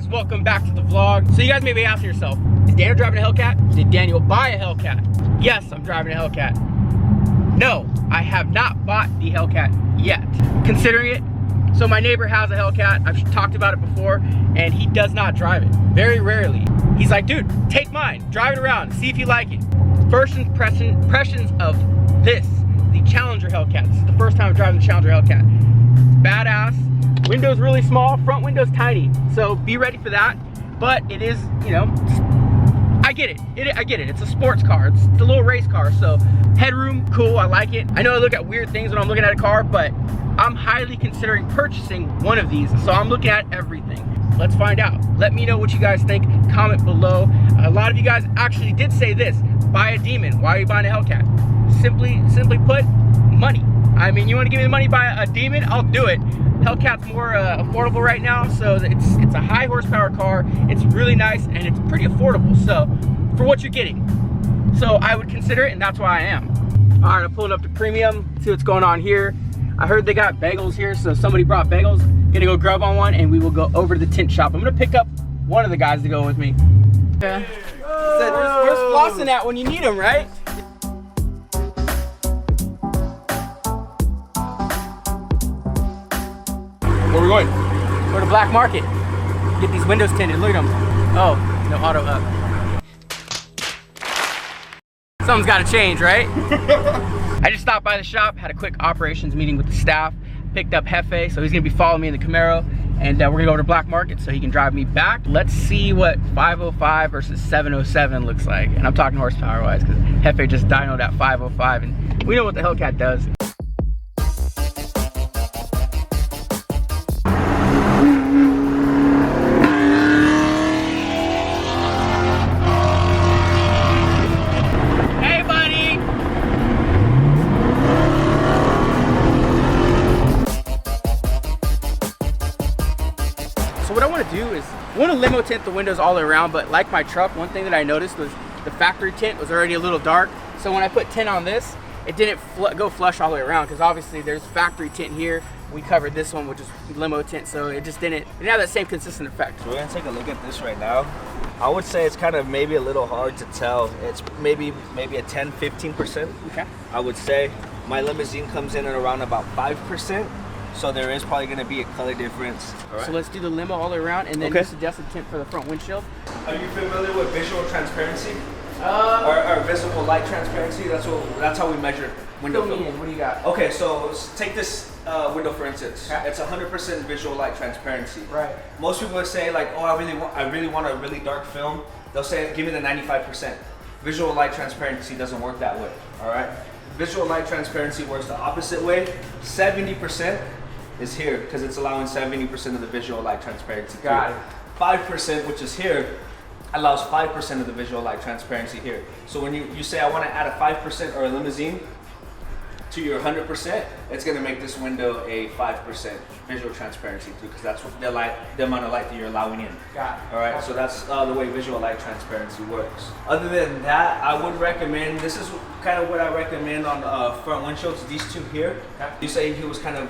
guys, welcome back to the vlog. So you guys may be asking yourself, is Daniel driving a Hellcat? Did Daniel buy a Hellcat? Yes, I'm driving a Hellcat. No, I have not bought the Hellcat yet. Considering it, so my neighbor has a Hellcat. I've talked about it before, and he does not drive it, very rarely. He's like, dude, take mine, drive it around, see if you like it. First impressions of this, the Challenger Hellcat. This is the first time I'm driving the Challenger Hellcat. It's badass. Window's really small, front window's tiny, so be ready for that. But it is, you know, I get it. I get it. It's a sports car. It's a little race car, so headroom, cool, I like it. I know I look at weird things when I'm looking at a car, but I'm highly considering purchasing one of these, so I'm looking at everything. Let's find out. Let me know what you guys think. Comment below. A lot of you guys actually did say this: buy a Demon. Why are you buying a Hellcat? Simply put, money. I mean, you want to give me the money, buy a Demon, I'll do it. Hellcat's more affordable right now, so it's a high horsepower car. It's really nice and it's pretty affordable, so for what you're getting. So I would consider it, and that's why I am. All right, I'm pulling up to Premium, see what's going on here. I heard they got bagels here, so somebody brought bagels. Gonna go grub on one, and we will go over to the tint shop. I'm gonna pick up one of the guys to go with me. Yeah. Where's flossing at when you need them, right? Where are we going? We're to Black Market. Get these windows tinted. Look at them. Oh, no auto up. Something's got to change, right? I just stopped by the shop, had a quick operations meeting with the staff, picked up Jefe, so he's gonna be following me in the Camaro, and we're gonna go over to Black Market so he can drive me back. Let's see what 505 versus 707 looks like. And I'm talking horsepower wise, because Jefe just dynoed at 505, and we know what the Hellcat does. So what I want to do is, I want to limo tint the windows all the way around, but like my truck, one thing that I noticed was the factory tint was already a little dark. So when I put tint on this, it didn't go flush all the way around, because obviously there's factory tint here. We covered this one, which is limo tint, so it didn't have that same consistent effect. So we're gonna take a look at this right now. I would say it's kind of maybe a little hard to tell. It's maybe a 10-15%. Okay. I would say my limousine comes in at around about 5%. So there is probably going to be a color difference. All right. So let's do the limo all the way around, and then you suggested tint for the front windshield. Are you familiar with visual transparency? Or visible light transparency? That's how we measure window film. What do you got? Okay, so take this window for instance. Okay. It's 100% visual light transparency. Right. Most people would say like, oh, I really want a really dark film. They'll say, give me the 95%. Visual light transparency doesn't work that way. All right. Visual light transparency works the opposite way. 70% is here because it's allowing 70% of the visual light transparency. Got it. 5%, which is here, allows 5% of the visual light transparency here. So when you say I want to add a 5% or a limousine to your 100%, it's going to make this window a 5% visual transparency too, because that's what the amount of light that you're allowing in. Got it. All right, so that's the way visual light transparency works. Other than that, I would recommend, this is kind of what I recommend on front windshields, these two here. Okay. You say he was kind of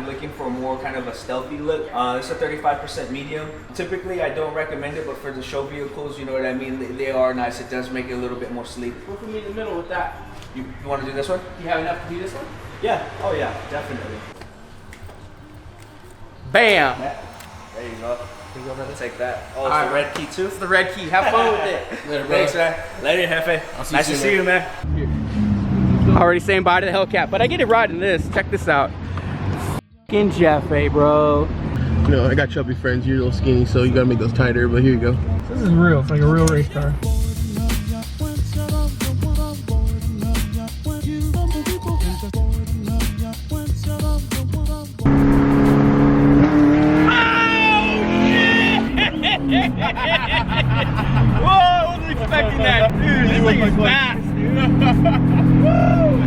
looking for more kind of a stealthy look. It's a 35% medium. Typically, I don't recommend it, but for the show vehicles, you know what I mean, they are nice. It does make it a little bit more sleek. We'll put me in the middle with that. You want to do this one? You have enough to do this one? Yeah. Oh yeah, definitely. Bam. Yeah. There you go. Here you go, brother. Take that. Oh, it's the red key too? It's the red key. Have fun with it. Later, bro. Thanks, man. Later, Jefe. Nice to see you, man. Already saying bye to the Hellcat, but I get it riding this. Check this out. F***ing Jefe, bro. No, I got chubby friends. You're a little skinny, so you gotta make those tighter, but here you go. This is real. It's like a real race car. Whoa, I wasn't expecting that. Dude, this thing is fast, dude. Woo!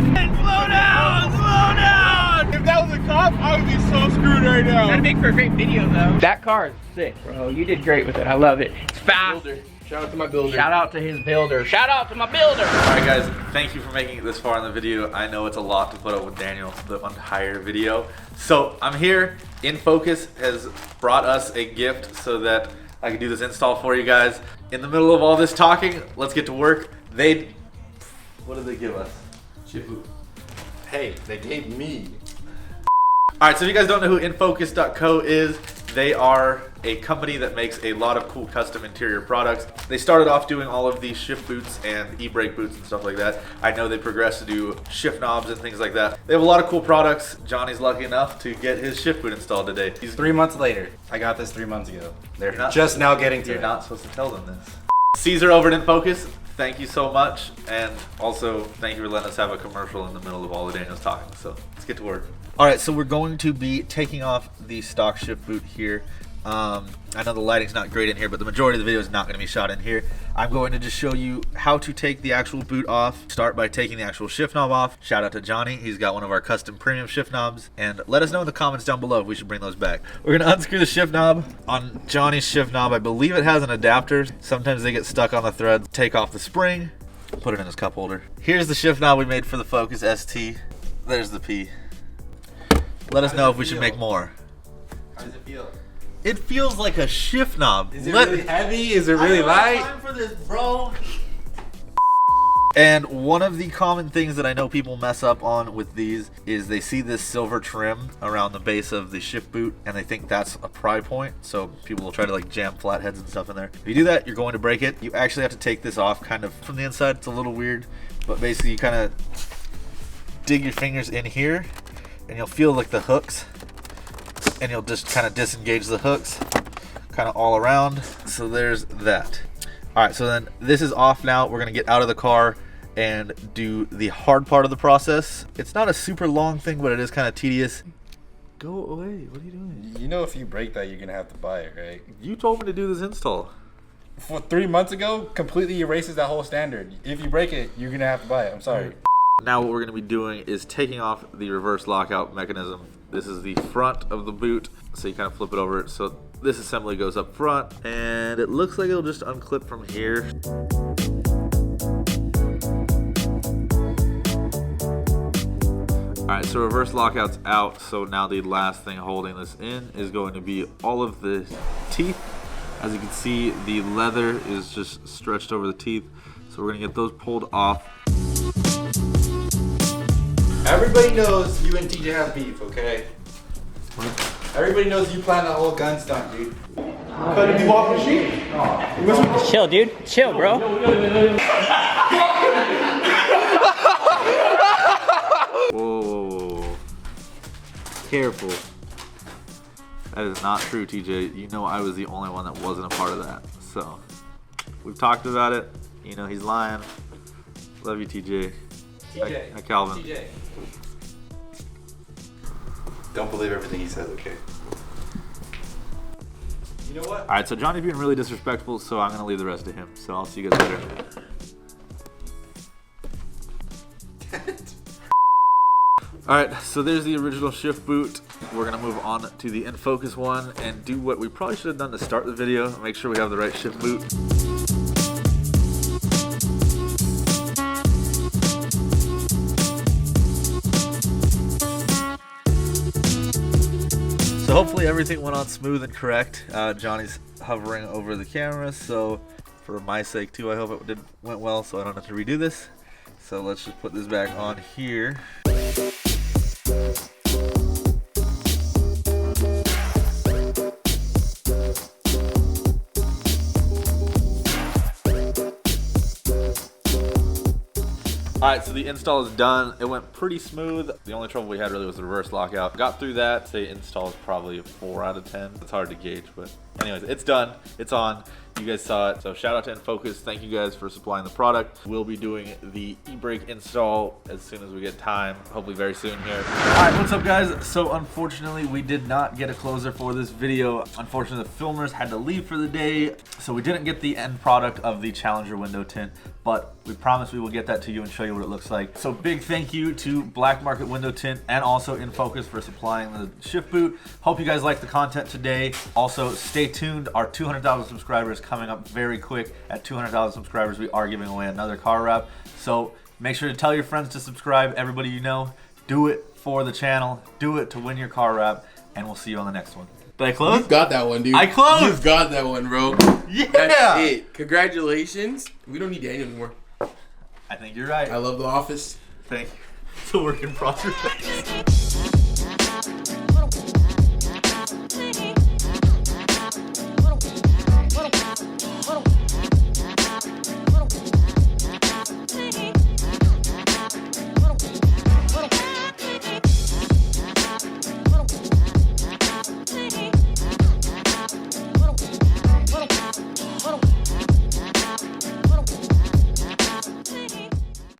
Slow down, slow down! If that was a cop, I would be so screwed right now. That'd make for a great video, though. That car is sick, bro. You did great with it. I love it. It's fast. Builder. Shout out to my builder. Shout out to his builder. Shout out to my builder. Alright guys, thank you for making it this far in the video. I know it's a lot to put up with Daniel, the entire video. So I'm here. In Focus has brought us a gift so that I can do this install for you guys. In the middle of all this talking, let's get to work. What did they give us? Shift boot. Hey, they gave me. All right, so if you guys don't know who infocus.co is, they are a company that makes a lot of cool custom interior products. They started off doing all of these shift boots and e-brake boots and stuff like that. I know they progressed to do shift knobs and things like that. They have a lot of cool products. Johnny's lucky enough to get his shift boot installed today. He's 3 months later. I got this 3 months ago. They're not just now getting to You're it. not supposed to tell them this. Caesar over at Infocus, thank you so much. And also, thank you for letting us have a commercial in the middle of all of Daniel's talking. So let's get to work. All right, so we're going to be taking off the stock shift boot here. I know the lighting's not great in here, but the majority of the video is not going to be shot in here. I'm going to just show you how to take the actual boot off. Start by taking the actual shift knob off. Shout out to Johnnee. He's got one of our custom premium shift knobs. And let us know in the comments down below if we should bring those back. We're going to unscrew the shift knob. On Johnnee's shift knob, I believe it has an adapter. Sometimes they get stuck on the threads. Take off the spring. Put it in his cup holder. Here's the shift knob we made for the Focus ST. There's the P. Let us know if we should make more. How does it feel? It feels like a shift knob. Is it really heavy? Is it really light? Time for this, bro. And one of the common things that I know people mess up on with these is they see this silver trim around the base of the shift boot and they think that's a pry point. So people will try to like jam flatheads and stuff in there. If you do that, you're going to break it. You actually have to take this off kind of from the inside. It's a little weird, but basically you kind of dig your fingers in here and you'll feel like the hooks. And you'll just kind of disengage the hooks kind of all around. So there's that. All right, so then this is off now. We're gonna get out of the car and do the hard part of the process. It's not a super long thing, but it is kind of tedious. Go away, what are you doing? You know if you break that, you're going to have to buy it, right? You told me to do this install. For 3 months ago, completely erases that whole standard. If you break it, you're going to have to buy it. I'm sorry. Now what we're gonna be doing is taking off the reverse lockout mechanism. This is the front of the boot, so you kind of flip it over. So this assembly goes up front, and it looks like it'll just unclip from here. All right, so reverse lockout's out, so now the last thing holding this in is going to be all of the teeth. As you can see, the leather is just stretched over the teeth, so we're gonna get those pulled off. Everybody knows you and TJ have beef, okay? Everybody knows you planned that whole gun stunt, dude. Chill, dude. Chill, bro. Whoa. Careful. That is not true, TJ. You know I was the only one that wasn't a part of that. So, we've talked about it. You know he's lying. Love you, TJ. Hi, Calvin. TJ. Don't believe everything he says, okay? You know what? All right, so Johnny's being really disrespectful, so I'm going to leave the rest to him. So I'll see you guys later. All right, so there's the original shift boot. We're going to move on to the InFocus one and do what we probably should have done to start the video. Make sure we have the right shift boot. So hopefully everything went on smooth and correct. Johnny's hovering over the camera, so for my sake too, I hope it went well so I don't have to redo this. So let's just put this back on here. Alright, so the install is done. It went pretty smooth. The only trouble we had really was the reverse lockout. Got through that. Say install is probably a 4 out of 10. It's hard to gauge, but anyways, it's done. It's on. You guys saw it. So shout out to InFocus. Thank you guys for supplying the product. We'll be doing the e-brake install as soon as we get time. Hopefully very soon here. Alright, what's up guys? So unfortunately, we did not get a closer for this video. Unfortunately, the filmers had to leave for the day. So we didn't get the end product of the Challenger window tint, but we promise we will get that to you and show you what it looks like. So big thank you to Black Market Window Tint and also InFocus for supplying the shift boot. Hope you guys liked the content today. Also, stay tuned. Our 200,000 subscribers coming up very quick. At 200,000 subscribers, we are giving away another car wrap. So make sure to tell your friends to subscribe. Everybody you know, do it for the channel. Do it to win your car wrap, and we'll see you on the next one. Did I close? You've got that one, dude. I closed. You've got that one, bro. Yeah. That's it. Congratulations. We don't need Daniel anymore. I think you're right. I love The Office. Thank you. It's a work in progress.